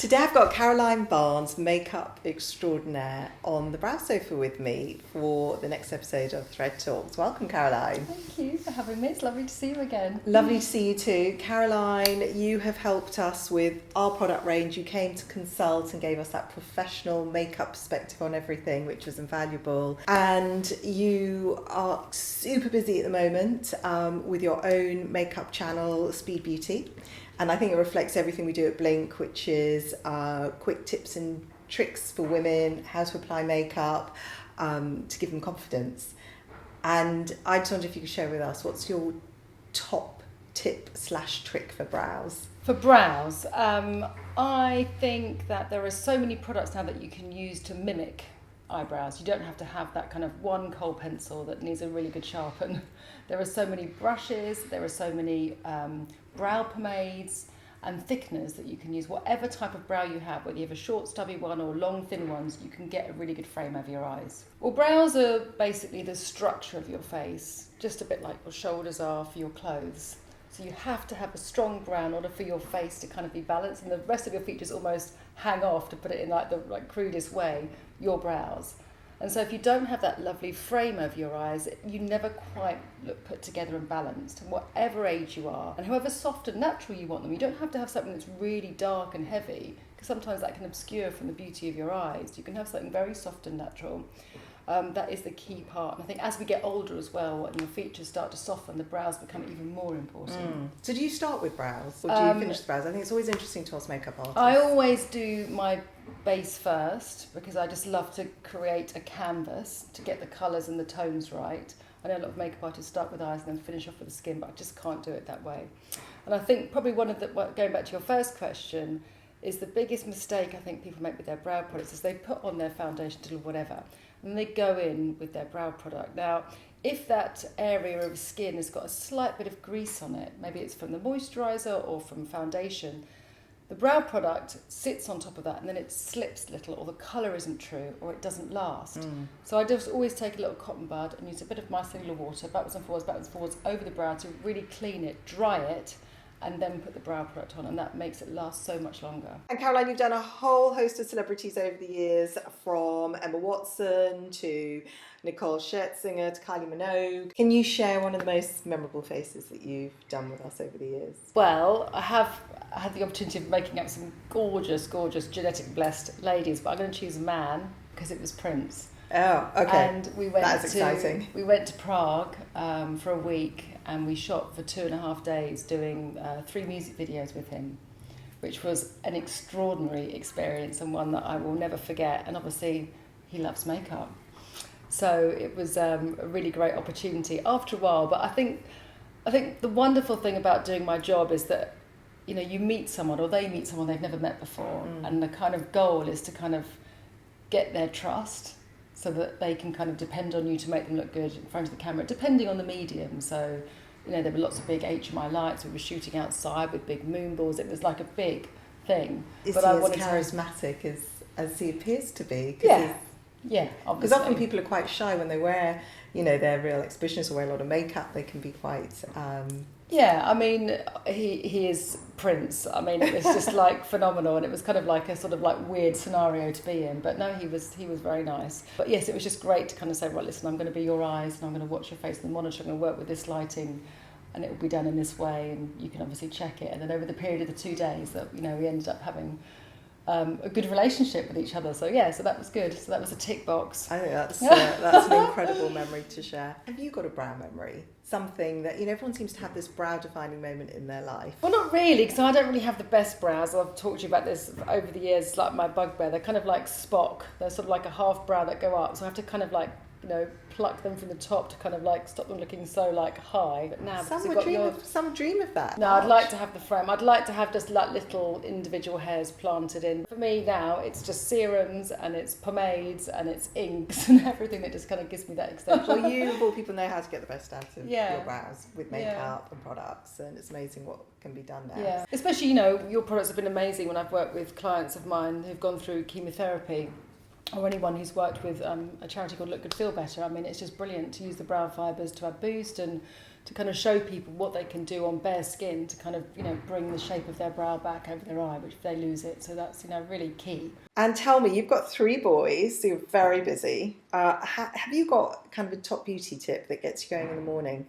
Today I've got Caroline Barnes, makeup extraordinaire, on the brow sofa with me for the next episode of Thread Talks. Welcome, Caroline. Thank you for having me. It's lovely to see you again. Lovely to see you too. Caroline, you have helped us with our product range. You came to consult and gave us that professional makeup perspective on everything, which was invaluable. And you are super busy at the moment with your own makeup channel, Speed Beauty. And I think it reflects everything we do at Blink, which is quick tips and tricks for women, how to apply makeup, to give them confidence. And I just wonder if you could share with us, what's your top tip/trick for brows? For brows, I think that there are so many products now that you can use to mimic eyebrows. You don't have to have that kind of one kohl pencil that needs a really good sharpen. There are so many brushes, there are so many brow pomades and thickeners that you can use. Whatever type of brow you have, whether you have a short stubby one or long thin ones, you can get a really good frame over your eyes. Well, brows are basically the structure of your face, just a bit like your shoulders are for your clothes. So you have to have a strong brow in order for your face to kind of be balanced, and the rest of your features almost hang off, to put it in like the crudest way, your brows. And so if you don't have that lovely frame over your eyes, you never quite look put together and balanced. And whatever age you are, and however soft and natural you want them, you don't have to have something that's really dark and heavy, because sometimes that can obscure from the beauty of your eyes. You can have something very soft and natural. That is the key part. And I think as we get older as well, and your features start to soften, the brows become even more important. So do you start with brows, or do you finish the brows? I think it's always interesting to ask makeup artists. I always do my base first, because I just love to create a canvas to get the colours and the tones right. I know a lot of makeup artists start with eyes and then finish off with the skin, but I just can't do it that way. And I think probably one of the, going back to your first question, is the biggest mistake I think people make with their brow products is they put on their foundation or whatever, and they go in with their brow product. Now, if that area of skin has got a slight bit of grease on it, maybe it's from the moisturiser or from foundation, the brow product sits on top of that and then it slips a little, or the colour isn't true, or it doesn't last. So I just always take a little cotton bud and use a bit of micellar water, backwards and forwards over the brow to really clean it, dry it, and then put the brow product on, and that makes it last so much longer. And Caroline, you've done a whole host of celebrities over the years, from Emma Watson to Nicole Scherzinger to Kylie Minogue. Can you share one of the most memorable faces that you've done with us over the years? Well, I have had the opportunity of making up some gorgeous, genetic blessed ladies, but I'm going to choose a man because it was Prince. Oh, okay. And we went exciting. We went to Prague for a week, and we shot for 2.5 days doing 3 music videos with him, which was an extraordinary experience and one that I will never forget. And obviously, he loves makeup, so it was a really great opportunity after a while. But I think the wonderful thing about doing my job is that, you know, you meet someone, or they meet someone they've never met before, and the kind of goal is to kind of get their trust, so that they can kind of depend on you to make them look good in front of the camera, depending on the medium. So, you know, there were lots of big HMI lights. We were shooting outside with big moon balls. It was like a big thing. Is he as charismatic as he appears to be? Yeah, obviously. Because often people are quite shy when they wear, you know, their real exhibitions or wear a lot of makeup. They can be quite... Yeah, I mean, he is Prince. I mean, it was just like phenomenal, and it was kind of like a sort of like weird scenario to be in. But no, he was very nice. But yes, it was just great to kind of say, right, listen, I'm going to be your eyes, and I'm going to watch your face in the monitor. I'm going to work with this lighting, and it will be done in this way, and you can obviously check it. And then over the period of the 2 days, that, you know, we ended up having a good relationship with each other. So yeah, so that was good. So that was a tick box. I think that's an incredible memory to share. Have you got a brow memory? Something that, you know, everyone seems to have this brow defining moment in their life. Well, not really, because I don't really have the best brows. I've talked to you about this over the years. It's like my bugbear. They're kind of like Spock. They're sort of like a half brow that go up. So I have to kind of like, you know, pluck them from the top to kind of like stop them looking so like high. But now, some dream of that. No, I'd like to have the frame. I'd like to have just like little individual hairs planted in. For me now, it's just serums and it's pomades and it's inks and everything that just kind of gives me that extension. Well, you of all people know how to get the best out of your brows with makeup and products, and it's amazing what can be done now. Yeah, especially, you know, your products have been amazing when I've worked with clients of mine who've gone through chemotherapy, or anyone who's worked with a charity called Look Good Feel Better. I mean, it's just brilliant to use the brow fibres to add boost and to kind of show people what they can do on bare skin to kind of, you know, bring the shape of their brow back over their eye, which they lose it. So that's, you know, really key. And tell me, you've got 3 boys, so you're very busy. Have you got kind of a top beauty tip that gets you going in the morning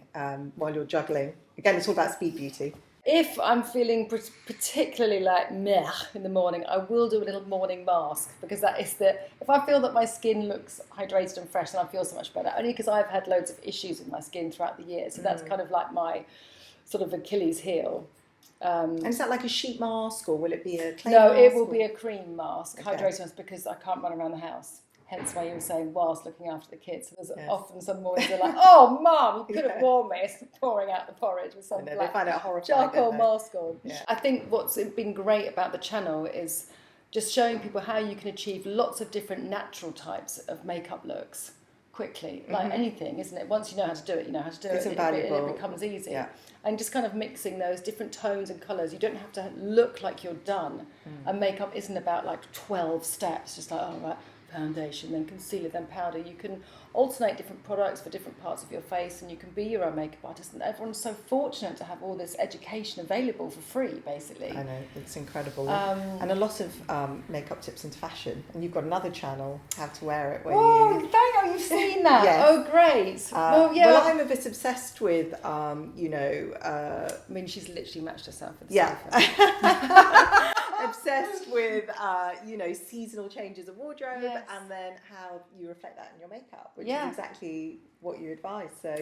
while you're juggling? Again, it's all about speed beauty. If I'm feeling particularly like meh in the morning, I will do a little morning mask, because that is if I feel that my skin looks hydrated and fresh, then I feel so much better. Only because I've had loads of issues with my skin throughout the year. So that's kind of like my sort of Achilles heel. And is that like a sheet mask, or will it be a clay No, mask? it will be a cream mask, Okay. hydrating mask, because I can't run around the house. Hence why you were saying whilst looking after the kids. So there's often some mornings they're like, oh, Mum, you could have warned me. It's pouring out the porridge with some They black find it horrifying, charcoal don't they? mask on. Yeah. I think what's been great about the channel is just showing people how you can achieve lots of different natural types of makeup looks quickly. Like anything, isn't it? Once you know how to do it, you know how to do It's it. invaluable. And it becomes easy. Yeah. And just kind of mixing those different tones and colours. You don't have to look like you're done. And makeup isn't about like 12 steps, just like, oh, right, foundation, then concealer, then powder. You can alternate different products for different parts of your face, and you can be your own makeup artist. And everyone's so fortunate to have all this education available for free, basically. I know, it's incredible. And a lot of makeup tips into fashion. And you've got another channel, How to Wear It, where Oh, you... thank you, you've seen that. Yes. Oh, great. Well, I'm a bit obsessed with, you know... I mean, she's literally matched herself with the Yeah. sofa. Obsessed with, you know, seasonal changes of wardrobe, Yes. and then how you reflect that in your makeup, which Yeah. is exactly what you advise. So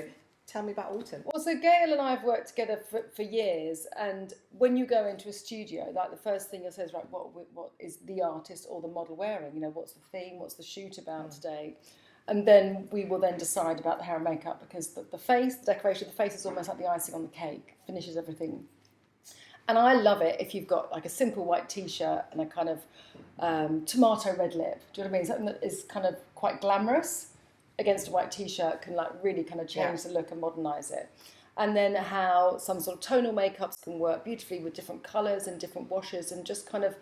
tell me about autumn. Well, so Gail and I have worked together for years, and when you go into a studio, like the first thing you'll say is, right, what is the artist or the model wearing? You know, what's the theme? What's the shoot about today? And then we will then decide about the hair and makeup, because the face, the decoration of the face is almost like the icing on the cake, finishes everything. And I love it if you've got like a simple white t-shirt and a kind of tomato red lip. Do you know what I mean? Something that is kind of quite glamorous against a white t-shirt can like really kind of change the look and modernise it. And then how some sort of tonal makeups can work beautifully with different colours and different washes, and just kind of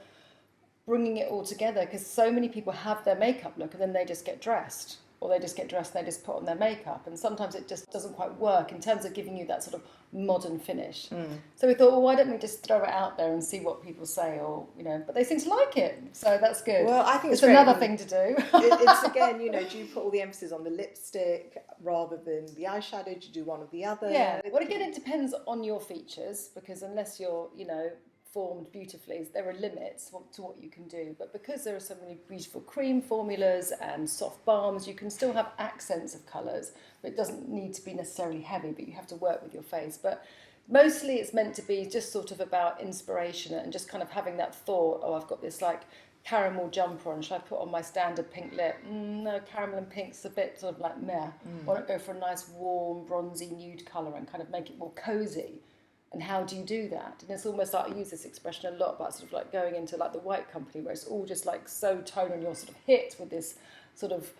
bringing it all together, because so many people have their makeup look and then they just get dressed. Or they just get dressed and they just put on their makeup, and sometimes it just doesn't quite work in terms of giving you that sort of modern finish. So we thought, well, why don't we just throw it out there and see what people say, or, you know, but they seem to like it, so that's good. Well, I think it's great. another thing to do. It's again, you know, do you put all the emphasis on the lipstick rather than the eyeshadow? Do you do one or the other? Yeah, well, again, it depends on your features, because unless you're, you know, formed beautifully, there are limits to what you can do. But because there are so many beautiful cream formulas and soft balms, you can still have accents of colours, but it doesn't need to be necessarily heavy, but you have to work with your face. But mostly it's meant to be just sort of about inspiration and just kind of having that thought, oh, I've got this like caramel jumper on, should I put on my standard pink lip? No, caramel and pink's a bit sort of like meh. Why not go for a nice warm bronzy nude colour and kind of make it more cosy? And how do you do that? And it's almost like, I use this expression a lot about sort of like going into like the white company, where it's all just like so tonal, and you're sort of hit with this sort of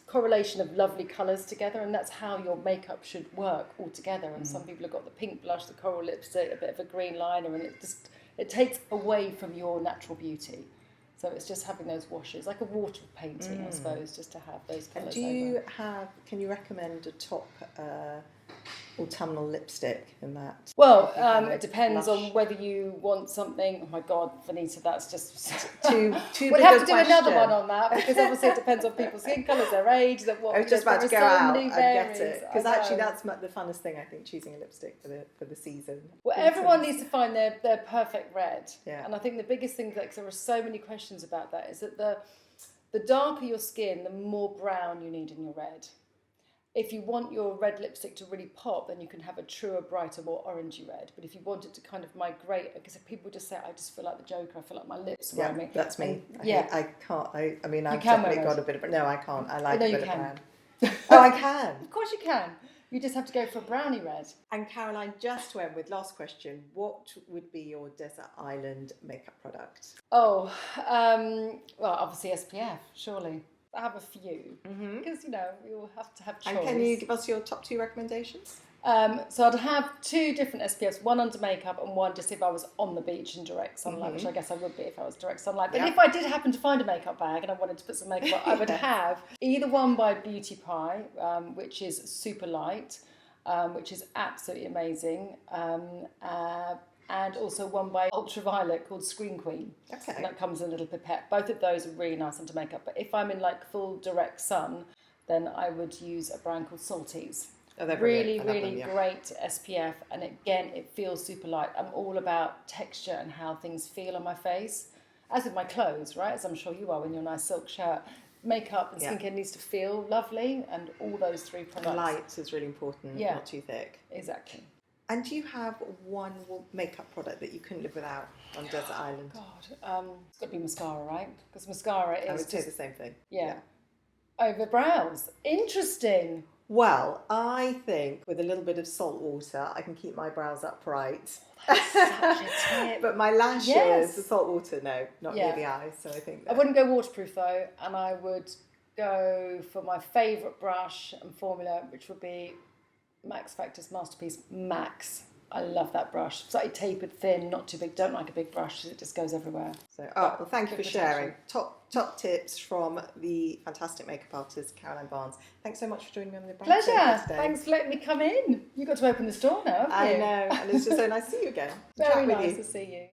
correlation of lovely colours together, and that's how your makeup should work all together. And some people have got the pink blush, the coral lipstick, a bit of a green liner, and it takes away from your natural beauty. So it's just having those washes, like a water painting, I suppose, just to have those colours. Can you recommend a top autumnal lipstick in that? Well, it depends on whether you want something. Oh my God, Vanita, that's just too we'll big have a to do question. another one on that, because obviously it depends on people's skin colours, their age, that what. I was just about to go so out many and get varies. it, because actually that's the funnest thing, I think, choosing a lipstick for the season. Well, everyone needs to find their perfect red. Yeah. And I think the biggest thing, because there are so many questions about that, is that the darker your skin, the more brown you need in your red. If you want your red lipstick to really pop, then you can have a truer, brighter, more orangey red. But if you want it to kind of migrate, because people just say, I just feel like the Joker, I feel like my lips are Yeah, around me. that's me. And, I can't. I mean, I've can definitely wear got red. a bit of... No, I can't. I like No, a you bit of can. brown. Oh, I can. Of course you can. You just have to go for a brownie red. And Caroline, just went with last question. What would be your desert island makeup product? Oh, well, obviously SPF, surely. I have a few, because, you know, we all have to have choice. And can you give us your top 2 recommendations? So I'd have 2 different SPFs, one under makeup and one just if I was on the beach in direct sunlight, which I guess I would be if I was direct sunlight. But if I did happen to find a makeup bag and I wanted to put some makeup on, I would have either one by Beauty Pie, which is super light, which is absolutely amazing. And also one by Ultraviolet called Screen Queen. Okay. And that comes in a little pipette. Both of those are really nice under makeup. But if I'm in like full direct sun, then I would use a brand called Salties. Oh, they're Really, brilliant. I love really them, yeah. great SPF. And again, it feels super light. I'm all about texture and how things feel on my face. As with my clothes, right? As I'm sure you are in your nice silk shirt. Makeup and skincare needs to feel lovely. And all those three products. Light is really important, Yeah. not too thick. Exactly. And do you have one makeup product that you couldn't live without on Desert Island? God, it's got to be mascara, right? Because mascara is I would say just, the same thing. yeah. Over brows. Interesting. Well, I think with a little bit of salt water, I can keep my brows upright. Such a tip. But my lashes, Yes. the salt water, no, not Yeah. near the eyes. So I think I wouldn't go waterproof though, and I would go for my favourite brush and formula, which would be Max Factor's Masterpiece Max. I love that brush. Slightly tapered, thin, not too big. Don't like a big brush because it just goes everywhere. So, well, thank you Good for sharing. protection. Top tips from the fantastic makeup artist Caroline Barnes. Thanks so much for joining me on the brand Pleasure. table today. Thanks for letting me come in. You got to open the store now, haven't I you? know, and it's just so nice to see you again. Very Chat with nice you. to see you.